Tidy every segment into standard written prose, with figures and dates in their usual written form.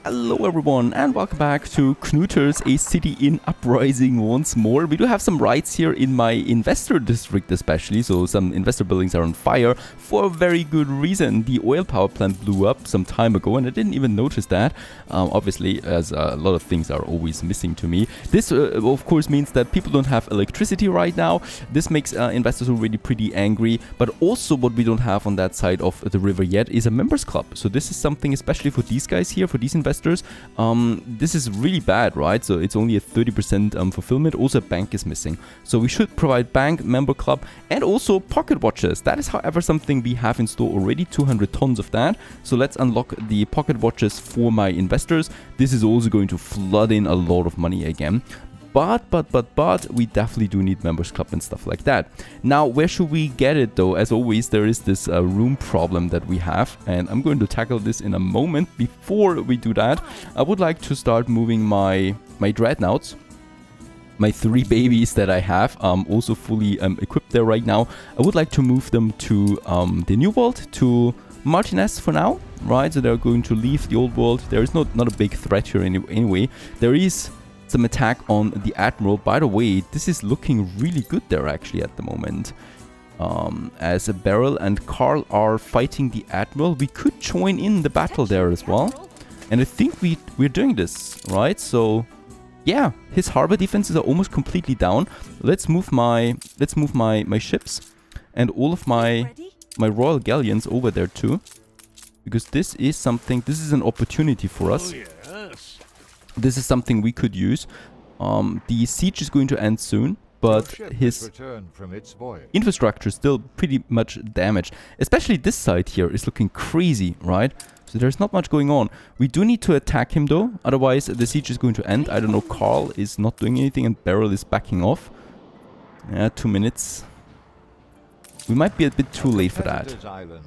Hello everyone and welcome back to Knuter's, a city in uprising once more. We do have some riots here in my investor district especially, so some investor buildings are on fire for a very good reason. The oil power plant blew up some time ago and I didn't even notice that, obviously, as a lot of things are always missing to me. This of course means that people don't have electricity right now. This makes investors already pretty angry, but also what we don't have on that side of the river yet is a members club. So this is something especially for these guys here, for these investors. This is really bad, right? So it's only a 30% fulfillment. Also a bank is missing, so we should provide bank, member club, and also pocket watches. That is however something we have in store already, 200 tons of that. So let's unlock the pocket watches for my investors. This is also going to flood in a lot of money again. But we definitely do need members club and stuff like that. Now, where should we get it though? As always, there is this room problem that we have, and I'm going to tackle this in a moment. Before we do that, I would like to start moving my dreadnoughts, my 3 babies that I have, also fully equipped there right now. I would like to move them to the new world, to Martinez for now, right? So they're going to leave the old world. There is not a big threat here anyway. There is some attack on the Admiral. By the way, this is looking really good there actually at the moment. As Beryl and Carl are fighting the Admiral, we could join in the battle there as well. And I think we're doing this, right? So yeah, his harbor defenses are almost completely down. Let's move my ships and all of my royal galleons over there too, because this is an opportunity for us. This is something we could use. The siege is going to end soon, but his infrastructure is still pretty much damaged. Especially this side here is looking crazy, right? So there's not much going on. We do need to attack him though, otherwise the siege is going to end. I don't know, Carl is not doing anything and Beryl is backing off. Yeah, 2 minutes. We might be a bit too late for that.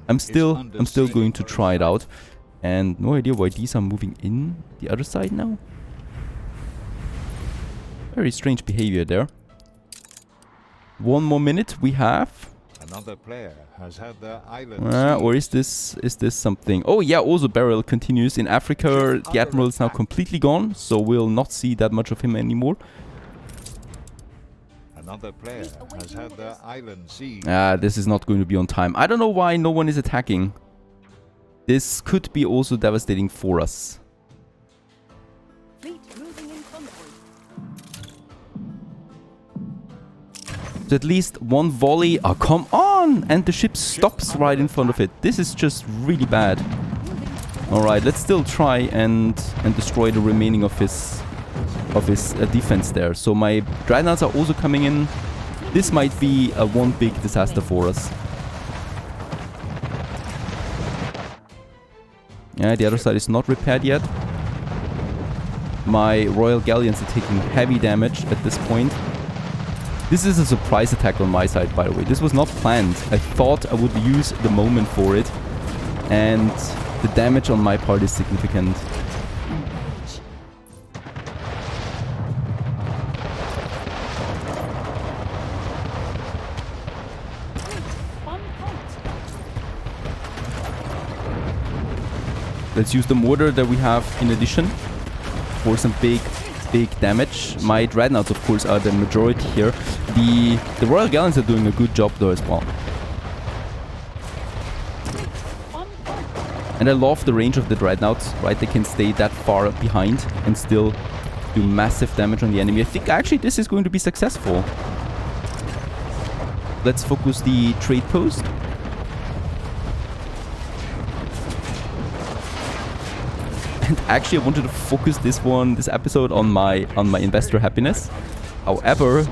I'm still going to try it out. And no idea why these are moving in the other side now. Very strange behavior there. 1 more minute we have. Another player has had their island. Or is this something? Oh yeah, also Beryl continues in Africa. The Admiral is now completely gone, so we'll not see that much of him anymore. Another player has had their island sieged. This is not going to be on time. I don't know why no one is attacking. This could be also devastating for us. So at least one volley. Oh, come on! And the ship stops right in front of it. This is just really bad. Alright, let's still try and destroy the remaining of his defense there. So my dreadnoughts are also coming in. This might be one big disaster for us. Yeah, the other side is not repaired yet. My royal galleons are taking heavy damage at this point. This is a surprise attack on my side, by the way. This was not planned. I thought I would use the moment for it. And the damage on my part is significant. Let's use the mortar that we have in addition for some big damage. My dreadnoughts, of course, are the majority here. The royal galleons are doing a good job though as well. And I love the range of the dreadnoughts, right? They can stay that far behind and still do massive damage on the enemy. I think actually this is going to be successful. Let's focus the trade post. And actually, I wanted to focus this episode on my investor happiness. However,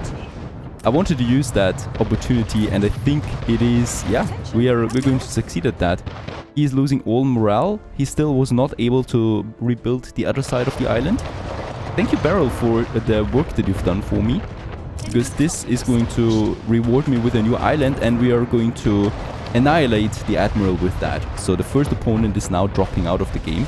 I wanted to use that opportunity, and I think it is. Yeah, we're going to succeed at that. He is losing all morale. He still was not able to rebuild the other side of the island. Thank you, Beryl, for the work that you've done for me, because this is going to reward me with a new island, and we are going to annihilate the Admiral with that. So the first opponent is now dropping out of the game.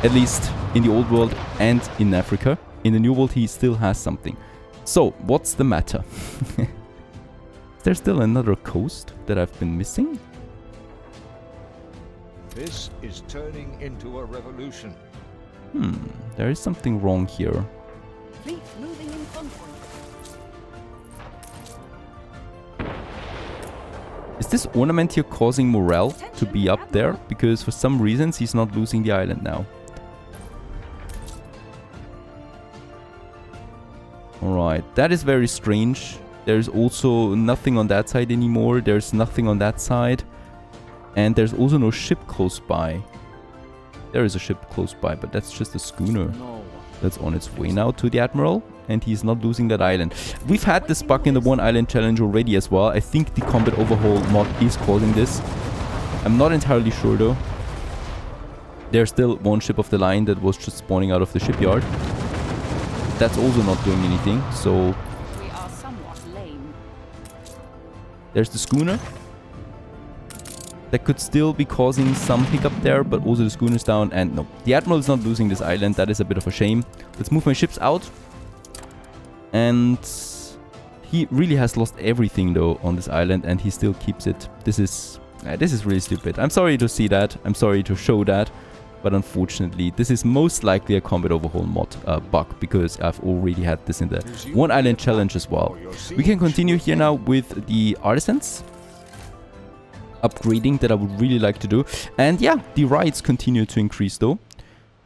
At least in the old world and in Africa. In the new world he still has something. So, what's the matter? Is there still another coast that I've been missing? This is turning into a revolution. There is something wrong here. Fleet moving in convoy. Is this ornament here causing morale to be up there? Because for some reasons he's not losing the island now. Alright, that is very strange. There's also nothing on that side anymore. There's nothing on that side. And there's also no ship close by. There is a ship close by, but that's just a schooner. That's on its way now to the Admiral. And he's not losing that island. We've had this bug in the One Island Challenge already as well. I think the Combat Overhaul mod is causing this. I'm not entirely sure though. There's still one ship of the line that was just spawning out of the shipyard. That's also not doing anything, so... We are somewhat lame. There's the schooner. That could still be causing some hiccup there, but also the schooner's down. And no, the Admiral is not losing this island. That is a bit of a shame. Let's move my ships out. And he really has lost everything though on this island, and he still keeps it. This is really stupid. I'm sorry to see that. I'm sorry to show that. But unfortunately, this is most likely a Combat Overhaul mod bug, because I've already had this in the One Island Challenge as well. We can continue here now with the artisans. Upgrading that I would really like to do. And yeah, the riots continue to increase though.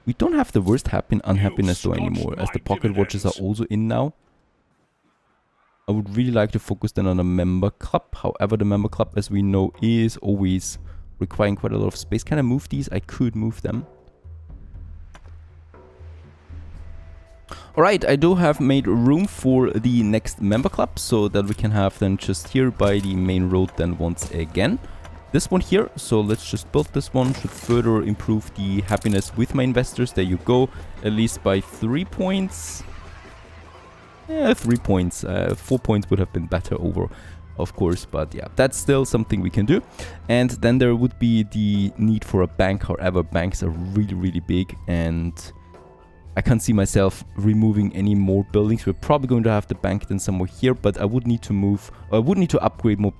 We don't have the worst unhappiness though anymore, as the pocket watches are also in now. I would really like to focus then on a member club. However, the member club, as we know, is always requiring quite a lot of space. Can I move these? I could move them. Alright, I do have made room for the next member club, so that we can have them just here by the main road then once again. This one here, so let's just build this one. Should further improve the happiness with my investors. There you go, at least by 3 points. Yeah, 3 points. 4 points would have been better over, of course, but yeah, that's still something we can do. And then there would be the need for a bank. However, banks are really, really big, and I can't see myself removing any more buildings. We're probably going to have the bank then somewhere here, but I would need to move, I would need to upgrade more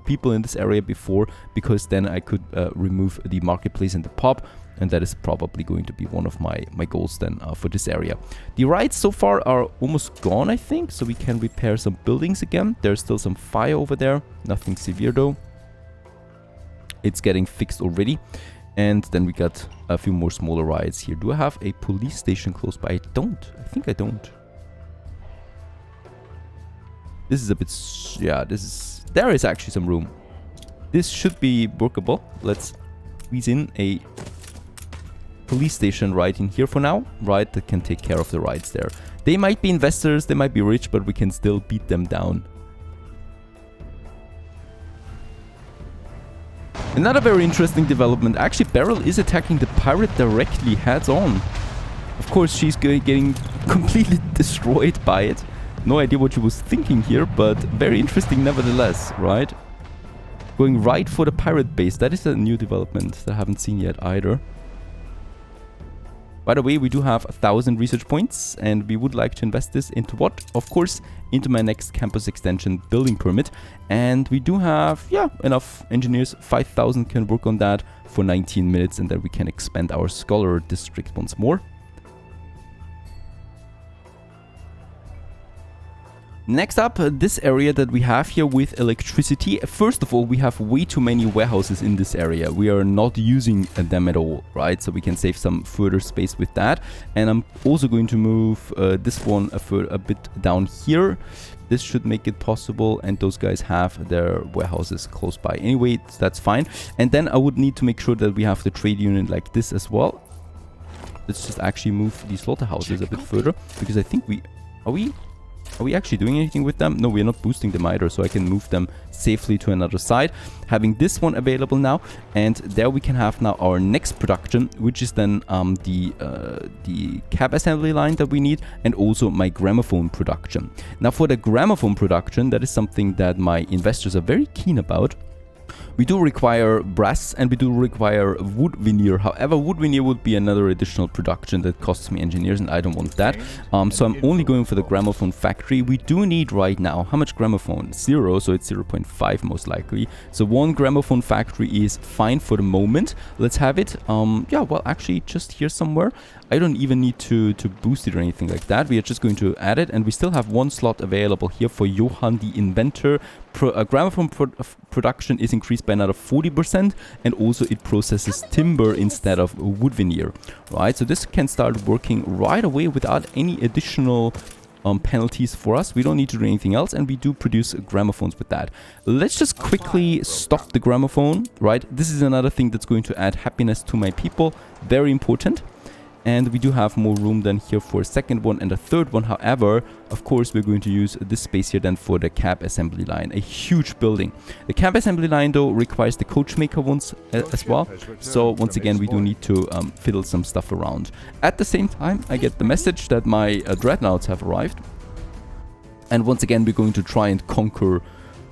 people in this area before, because then I could remove the marketplace and the pub, and that is probably going to be one of my goals then for this area. The riots so far are almost gone, I think, so we can repair some buildings again. There's still some fire over there, nothing severe though. It's getting fixed already. And then we got a few more smaller riots here. Do I have a police station close by? I don't. I think I don't. This is a bit... yeah, this is... there is actually some room. This should be workable. Let's squeeze in a police station right in here for now. Right, that can take care of the riots there. They might be investors, they might be rich, but we can still beat them down. Another very interesting development. Actually, Beryl is attacking the pirate directly heads on. Of course, she's getting completely destroyed by it. No idea what she was thinking here, but very interesting nevertheless, right? Going right for the pirate base. That is a new development that I haven't seen yet either. By the way, we do have 1,000 research points, and we would like to invest this into what? Of course, into my next campus extension building permit. And we do have, yeah, enough engineers. 5,000 can work on that for 19 minutes, and then we can expand our scholar district once more. Next up, this area that we have here with electricity. First of all, we have way too many warehouses in this area. We are not using them at all, right? So we can save some further space with that. And I'm also going to move this one a bit down here. This should make it possible, and those guys have their warehouses close by. Anyway, that's fine. And then I would need to make sure that we have the trade union like this as well. Let's just actually move these slaughterhouses a bit further, because I think we... Are we actually doing anything with them? No, we're not boosting them either, so I can move them safely to another side. Having this one available now, and there we can have now our next production, which is then the cab assembly line that we need, and also my gramophone production. Now for the gramophone production, that is something that my investors are very keen about. We do require brass, and we do require wood veneer. However, wood veneer would be another additional production that costs me engineers, and I don't want that. So I'm only going for the gramophone factory. We do need right now, how much gramophone? 0, so it's 0.5 most likely. So 1 gramophone factory is fine for the moment. Let's have it. Yeah, well, actually, just here somewhere. I don't even need to boost it or anything like that. We are just going to add it, and we still have one slot available here for Johann the Inventor. Gramophone production is increased by another 40%, and also it processes timber instead of wood veneer, right? So this can start working right away without any additional penalties for us. We don't need to do anything else, and we do produce gramophones with that. Let's just quickly stop the gramophone, right? This is another thing that's going to add happiness to my people. Very important. And we do have more room than here for a second one and a third one. However, of course, we're going to use this space here then for the cab assembly line. A huge building. The cab assembly line, though, requires the coachmaker ones as well. So once again, we do need to fiddle some stuff around. At the same time, I get the message that my dreadnoughts have arrived. And once again, we're going to try and conquer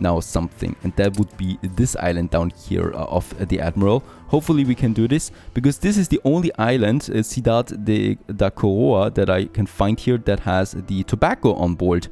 now something, and that would be this island down here of the Admiral. Hopefully we can do this, because this is the only island, Ciudad da Coroa, that I can find here that has the tobacco on board.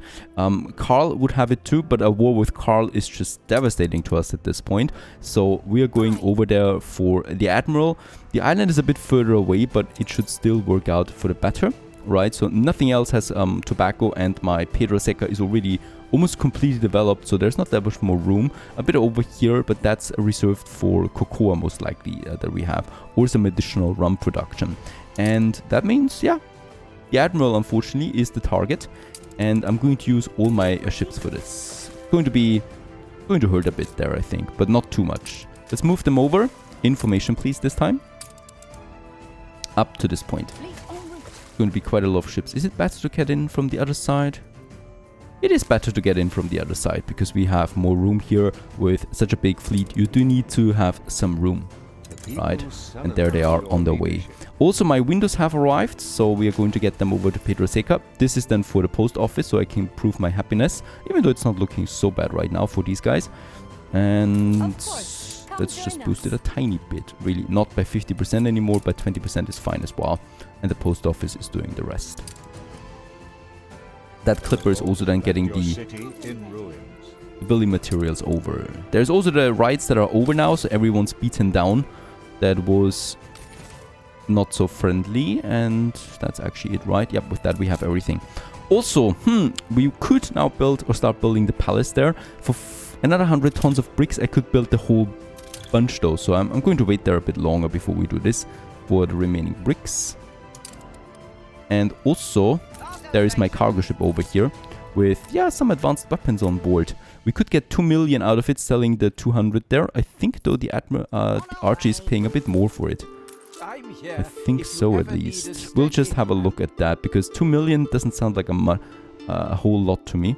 Carl would have it too, but a war with Carl is just devastating to us at this point. So we are going over there for the Admiral. The island is a bit further away, but it should still work out for the better, right? So nothing else has tobacco, and my Pedro Seca is already almost completely developed, so there's not that much more room. A bit over here, but that's reserved for cocoa most likely that we have, or some additional rum production. And that means, yeah, the Admiral unfortunately is the target, and I'm going to use all my ships for this. Going to hurt a bit there, I think, but not too much. Let's move them over. Information, please, this time. Up to this point. Going to be quite a lot of ships. Is it better to get in from the other side? It is better to get in from the other side, because we have more room here. With such a big fleet, you do need to have some room, right? And there they are on their way. Also, my windows have arrived, so we are going to get them over to Pedro Seca. This is then for the post office, so I can prove my happiness, even though it's not looking so bad right now for these guys. And let's just boost it a tiny bit, really. Not by 50% anymore, but 20% is fine as well. And the post office is doing the rest. That clipper is also then getting the building materials over. There's also the rights that are over now, so everyone's beaten down. That was not so friendly, and that's actually it, right? Yep, with that we have everything. Also, we could now build or start building the palace there. For another 100 tons of bricks, I could build the whole bunch though, so I'm going to wait there a bit longer before we do this for the remaining bricks. And also, there is my cargo ship over here with, yeah, some advanced weapons on board. We could get 2 million out of it selling the 200 there. I think, though, the Archie is paying a bit more for it. I think so, at least. We'll just have a look at that, because 2 million doesn't sound like a whole lot to me.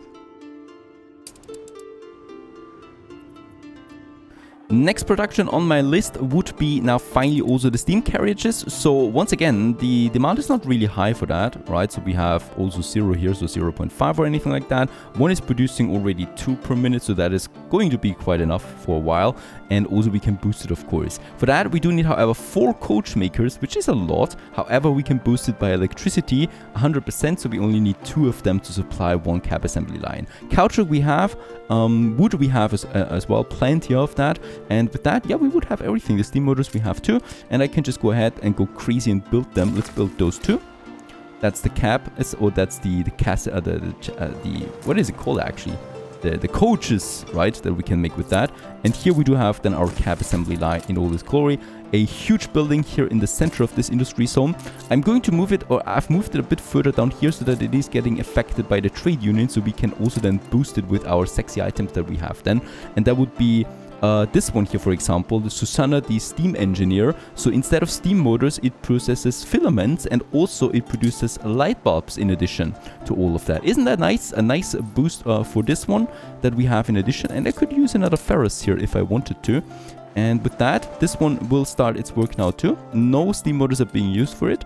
Next production on my list would be now finally also the steam carriages. So once again, the demand is not really high for that, right? So we have also 0 here, so 0.5 or anything like that. One is producing already 2 per minute, so that is going to be quite enough for a while. And also we can boost it, of course. For that, we do need, however, 4 coach makers, which is a lot. However, we can boost it by electricity 100%, so we only need 2 of them to supply 1 cab assembly line. Caoutchouc we have, wood we have as well, plenty of that. And with that, yeah, we would have everything. The steam motors we have too, and I can just go ahead and go crazy and build them. Let's build those 2. That's the cab, or that's the what is it called actually? The coaches, right, that we can make with that. And here we do have then our cab assembly line in all its glory. A huge building here in the center of this industry zone. I'm going to move it, or I've moved it a bit further down here so that it is getting affected by the trade union, so we can also then boost it with our sexy items that we have then. And that would be this one here, for example, the Susanna, the steam engineer. So instead of steam motors, it processes filaments, and also it produces light bulbs in addition to all of that. Isn't that nice? A nice boost for this one that we have in addition. And I could use another Ferris here if I wanted to. And with that, this one will start its work now too. No steam motors are being used for it.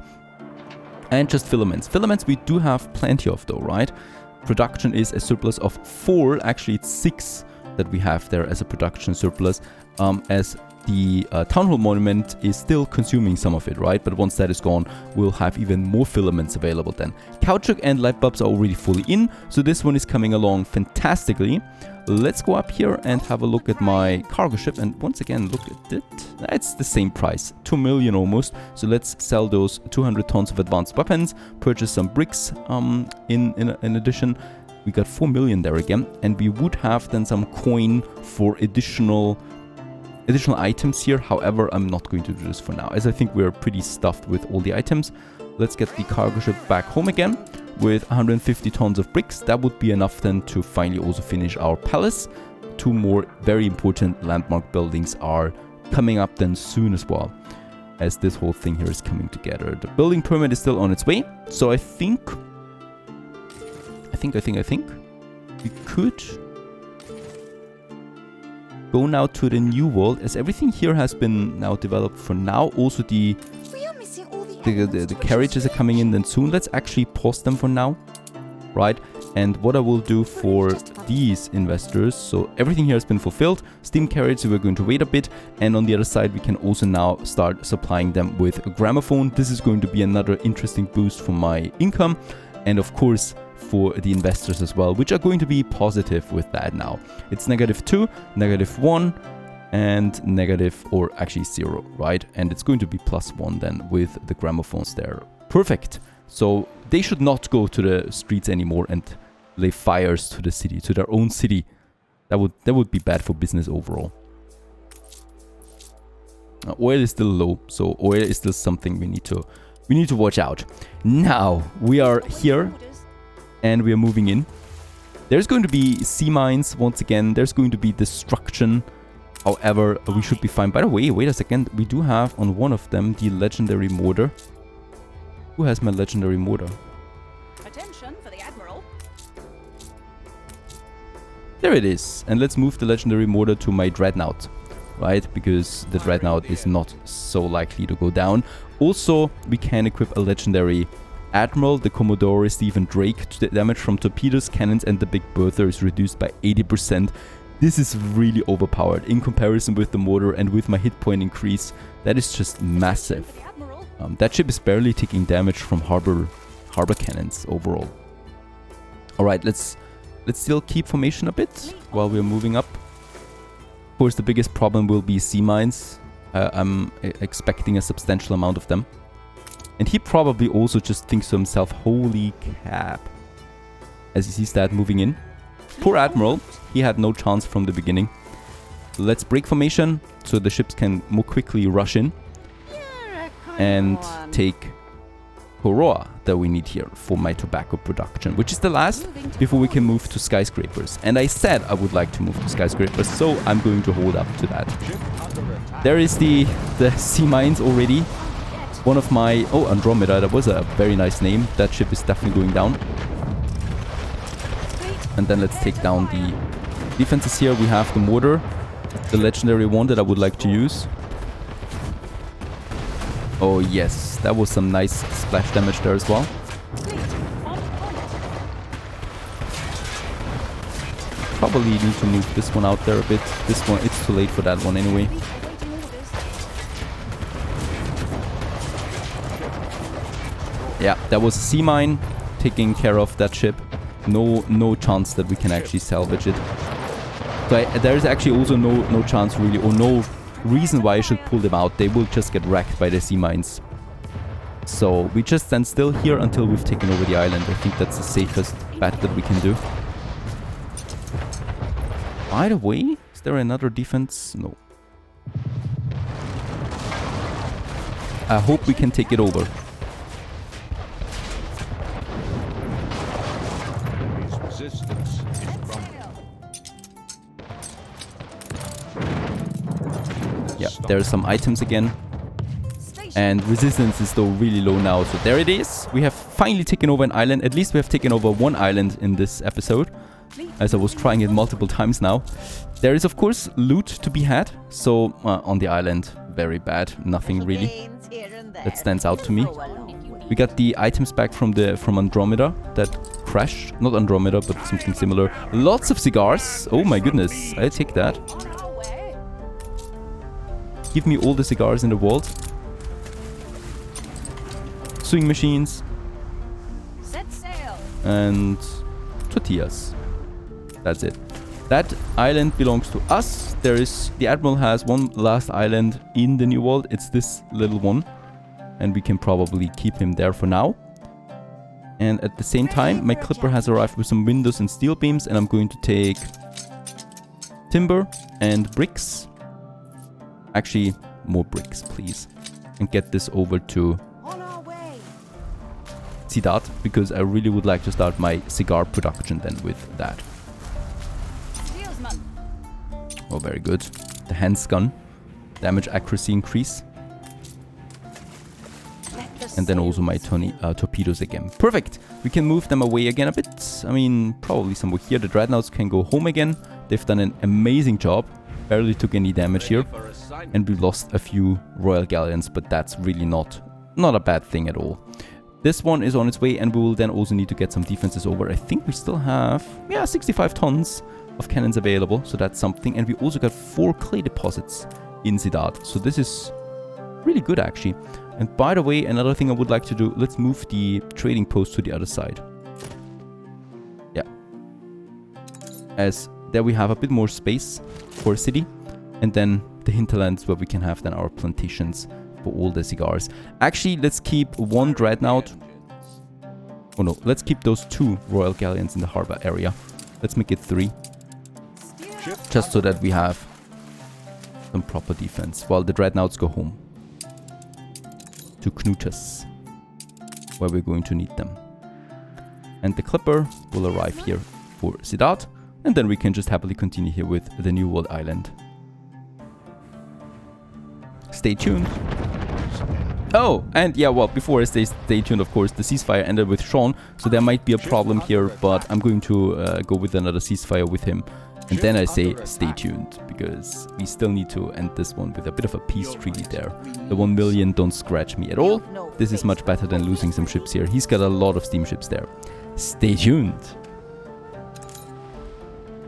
And just filaments. Filaments we do have plenty of though, right? Production is a surplus of 4. Actually, it's 6 that we have there as a production surplus, as the Town Hall Monument is still consuming some of it, right? But once that is gone, we'll have even more filaments available then. Caoutchouc and light bulbs are already fully in, so this one is coming along fantastically. Let's go up here and have a look at my cargo ship, and once again, look at it. It's the same price, 2 million almost. So let's sell those 200 tons of advanced weapons, purchase some bricks in addition. We got 4 million there again, and we would have then some coin for additional items here. However, I'm not going to do this for now, as I think we're pretty stuffed with all the items. Let's get the cargo ship back home again with 150 tons of bricks. That would be enough then to finally also finish our palace. 2 more very important landmark buildings are coming up then soon as well, as this whole thing here is coming together. The building permit is still on its way, so I think we could go now to the new world, as everything here has been now developed for now. Also the carriages are coming in then soon. Let's actually pause them for now, right? And what I will do for these investors, so everything here has been fulfilled. Steam carriages, we're going to wait a bit, and on the other side we can also now start supplying them with a gramophone. This is going to be another interesting boost for my income, and of course for the investors as well, which are going to be positive with that now. It's -2, -1, and negative, or actually 0, right? And it's going to be +1 then with the gramophones there. Perfect. So they should not go to the streets anymore and lay fires to the city, to their own city. That would be bad for business overall. Oil is still low, so oil is still something we need to watch out. Now we are here and we are moving in. There's going to be sea mines once again. There's going to be destruction. However, we should be fine. By the way, wait a second. We do have on one of them the legendary mortar. Who has my legendary mortar? Attention for the Admiral. There it is. And let's move the legendary mortar to my dreadnought, right? Because the dreadnought is not so likely to go down. Also, we can equip a legendary Admiral, the Commodore Stephen Drake. The damage from torpedoes, cannons, and the Big Bertha is reduced by 80%. This is really overpowered in comparison with the mortar, and with my hit point increase, that is just massive. That ship is barely taking damage from harbor cannons overall. Alright, let's still keep formation a bit while we're moving up. Of course, the biggest problem will be sea mines. I'm expecting a substantial amount of them. And he probably also just thinks to himself, holy cap, as he sees that moving in. Poor Admiral, he had no chance from the beginning. Let's break formation so the ships can more quickly rush in and take Koroa that we need here for my tobacco production, which is the last before we can move to skyscrapers. And I said I would like to move to skyscrapers, so I'm going to hold up to that. There is the sea mines already. One of my... Oh, Andromeda, that was a very nice name. That ship is definitely going down. And then let's take down the defenses here. We have the mortar, the legendary one that I would like to use. Oh yes, that was some nice splash damage there as well. Probably need to move this one out there a bit. This one, it's too late for that one anyway. Yeah, that was a sea mine taking care of that ship. No chance that we can actually salvage it. So there is actually also no chance really, or no reason why I should pull them out. They will just get wrecked by the sea mines. So we just stand still here until we've taken over the island. I think that's the safest bet that we can do. By the way, is there another defense? No. I hope we can take it over. Yeah, there are some items again. And resistance is though really low now. So there it is. We have finally taken over an island. At least we have taken over one island in this episode, as I was trying it multiple times now. There is of course loot to be had. So on the island, very bad. Nothing really that stands out to me. We got the items back from Andromeda that crashed. Not Andromeda, but something similar. Lots of cigars. Oh my goodness. I take that. give me all the cigars in the world. Sewing machines. Set sail. And tortillas. That's it. That island belongs to us. The Admiral has one last island in the New World. It's this little one. And we can probably keep him there for now. And at the same time, my clipper has arrived with some windows and steel beams, and I'm going to take timber and bricks. Actually, more bricks, please. And get this over to On our way. Ciudad, because I really would like to start my cigar production then with that. Steelsman. Oh, very good. The hands gun. Damage accuracy increase. And then also my torpedoes again. Perfect! We can move them away again a bit. I mean, probably somewhere here. The dreadnoughts can go home again. They've done an amazing job. Barely took any damage here. And we lost a few Royal Galleons, but that's really not a bad thing at all. This one is on its way, and we will then also need to get some defenses over. I think we still have, 65 tons of cannons available. So that's something. And we also got 4 clay deposits in Ciudad. So this is really good, actually. And by the way, another thing I would like to do, let's move the trading post to the other side. Yeah. As there we have a bit more space for a city. And then the hinterlands where we can have then our plantations for all the cigars. Actually, let's keep 1 dreadnought. Oh no, let's keep those 2 Royal Galleons in the harbor area. Let's make it 3. Just so that we have some proper defense while the dreadnoughts go home. To Knuters, where we're going to need them. And the clipper will arrive here for Ciudad, and then we can just happily continue here with the New World Island. Stay tuned. Oh, and yeah, well, before I stay tuned, of course, the ceasefire ended with Sean, so there might be a problem here, but I'm going to go with another ceasefire with him. And then I say stay tuned, because we still need to end this one with a bit of a peace treaty there. The 1 million don't scratch me at all. This is much better than losing some ships here. He's got a lot of steamships there. Stay tuned.